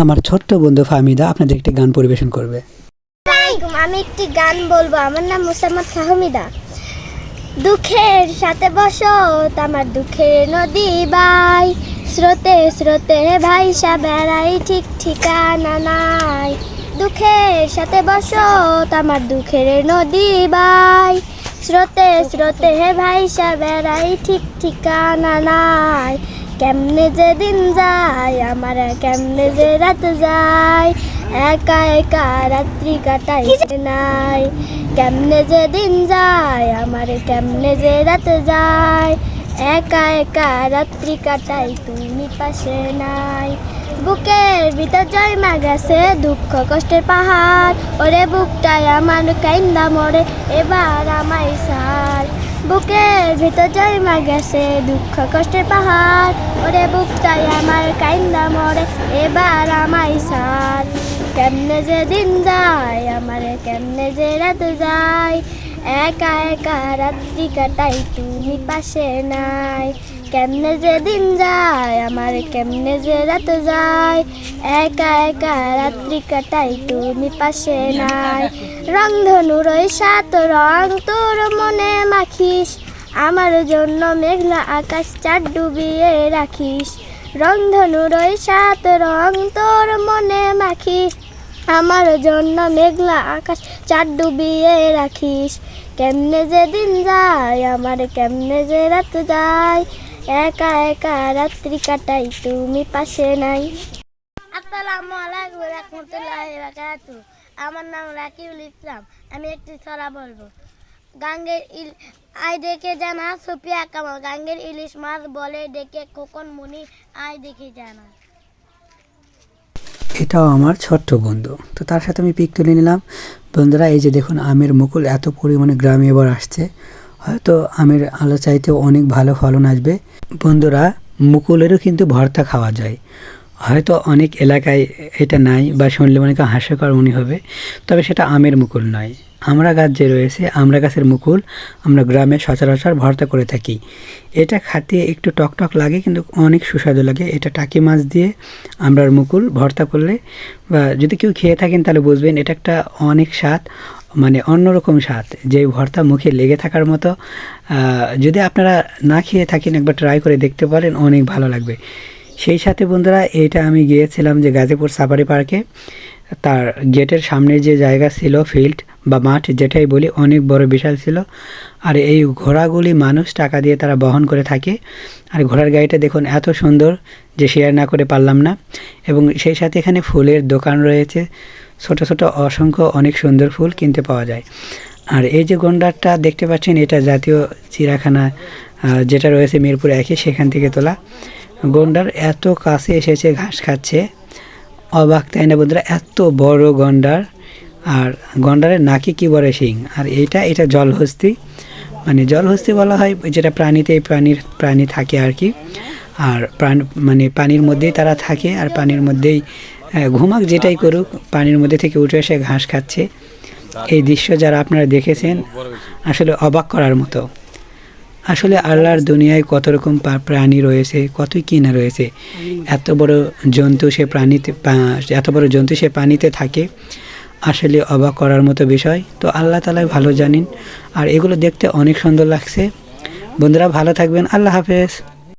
আমার ছোট্ট বন্ধু ফাহমিদা আপনাদের একটি গান পরিবেশন করবে। আমি একটি গান বলবো। আমার নাম মুসাম্মদ ফাহমিদা। দুঃখের সাথে বসো আমার দুঃখের নদী বাই, স্রোতে স্রোতে ভাইসা বেড়াই ঠিক ঠিকানা নাই। দুঃখের সাথে বসো আমার দুঃখের নদী বাই, স্রোতে স্রোতে ভাইসা বেড়াই ঠিক ঠিকানা নাই। কেমনে যে দিন যায় আমার, কেমনে যে রাত যায়, একা একা রাত্রি কাটাই নাই। কেমনে যে দিন যায় আমার, কেমনে যে রাত যায়, একা একা রাত্রি কাটাই তুমি পাশে নাই। বুকের ভিতর জয়মা গেছে দুঃখ কষ্টের পাহাড়, ওরে বুকটাই আমার কাইন্দা মরে এবার আমায় সার। বুকের ভিতর জয়মা গেছে দুঃখ কষ্টের পাহাড়, ওরে বুকটাই আমার কাইন্দা মরে এবার আমায় সার। কেমনে যে দিন যায় আমার, কেমনে যে রাত যায়, একা একা রাত্রি কাটাই তুমি পাশে নাই। কেমনে যে দিন যায় আমার, কেমনে যে রাত যায়, একা একা রাত্রি কাটাই তুমি পাশে নাই। রংধনুর ওই 7 রং তোর মনে মাখিস, আমার জন্য মেঘলা আকাশ চাঁদ ডুবিয়ে রাখিস। রংধনুর ওই 7 রং তোর মনে মাখিস, আমার জন্য মেঘলা আকাশ চাঁদ ডুবিয়ে রাখিস। কেমনে যে দিন যায় আমার, কেমনে যে রাত যায়, একা একা রাত্রি কাটাই তুমি পাশে নাই। আসসালামু আলাইকুম ওয়া রাহমাতুল্লাহি ওয়া বারাকাতুহু। আমার নাম রাকিবুল ইসলাম। আমি একটি ছড়া বলবো। গাঙ্গের আই দেখে জানা সুফিয়া কামাল, গাঙ্গের ইলিশ মাছ বলে ডেকে খোকন মুনি আই দেখে জানা। এটাও আমার ছোট্ট বন্ধু, তো তার সাথে আমি পিক তুলে নিলাম। বন্ধুরা এই যে দেখুন আমের মুকুল এত পরিমাণে গ্রামে এবার আসছে, হয়তো আমের আলো চাইতেও অনেক ভালো ফলন আসবে। বন্ধুরা মুকুলেরও কিন্তু ভর্তা খাওয়া যায়, হয়তো অনেক এলাকায় এটা নাই বা শুনলে অনেকে হাস্যকর মনে হবে, তবে সেটা আমের মুকুল নয়। আমরা গাছ যে রয়েছে আমরা গাছের মুকুল আমরা গ্রামে সচরাচর ভর্তা করে থাকি। এটা খেতে একটু টকটক লাগে কিন্তু অনেক সুস্বাদু লাগে। এটা টাকি মাছ দিয়ে আমরার মুকুল ভর্তা করলে বা যদি কেউ খেয়ে থাকেন তাহলে বুঝবেন এটা একটা অনেক স্বাদ, মানে অন্যরকম স্বাদ, যে ভর্তা মুখে লেগে থাকার মতো। যদি আপনারা না খেয়ে থাকেন একবার ট্রাই করে দেখতে পারেন, অনেক ভালো লাগবে। সেই সাথে বন্ধুরা এটা আমি গিয়েছিলাম যে গাজীপুর সাফারি পার্কে, তার গেটের সামনে যে জায়গা ছিল ফিল্ড বা মাঠ যেটাই বলি, অনেক বড় বিশাল ছিল। আর এই ঘোড়াগুলি মানুষ টাকা দিয়ে তারা বহন করে থাকে। আর ঘোড়ার গাড়িটা দেখুন এত সুন্দর যে শেয়ার না করে পারলাম না। এবং সেই সাথে এখানে ফুলের দোকান রয়েছে, ছোট ছোট অসংখ্য অনেক সুন্দর ফুল কিনতে পাওয়া যায়। আর এই যে গন্ডারটা দেখতে পাচ্ছেন এটা জাতীয় চিড়িয়াখানা যেটা রয়েছে মিরপুর 1 সেখান থেকে তোলা। গন্ডার এত কাছে এসেছে ঘাস খাচ্ছে, অবাক তাই না বন্ধুরা, এত বড় গন্ডার। আর গন্ডারের নাকি কি বড় শিং। আর এটা জলহস্তি, মানে জলহস্তি বলা হয় যেটা প্রাণীতে প্রাণী থাকে আর কি। আর মানে পানির মধ্যেই তারা থাকে, আর পানির মধ্যেই ঘুমাক যেটাই করুক পানির মধ্যে থেকে উঠে এসে ঘাস খাচ্ছে। এই দৃশ্য যারা আপনারা দেখেছেন আসলে অবাক করার মতো। আসলে আল্লাহর দুনিয়ায় কত রকম প্রাণী রয়েছে, কতই কি না রয়েছে। এত বড় জন্তু সে পানিতে থাকে, আসলে অবাক করার মতো বিষয়। তো আল্লাহ তাআলাই ভালো জানেন। আর এগুলো দেখতে অনেক সুন্দর লাগছে। বন্ধুরা ভালো থাকবেন, আল্লাহ হাফেজ।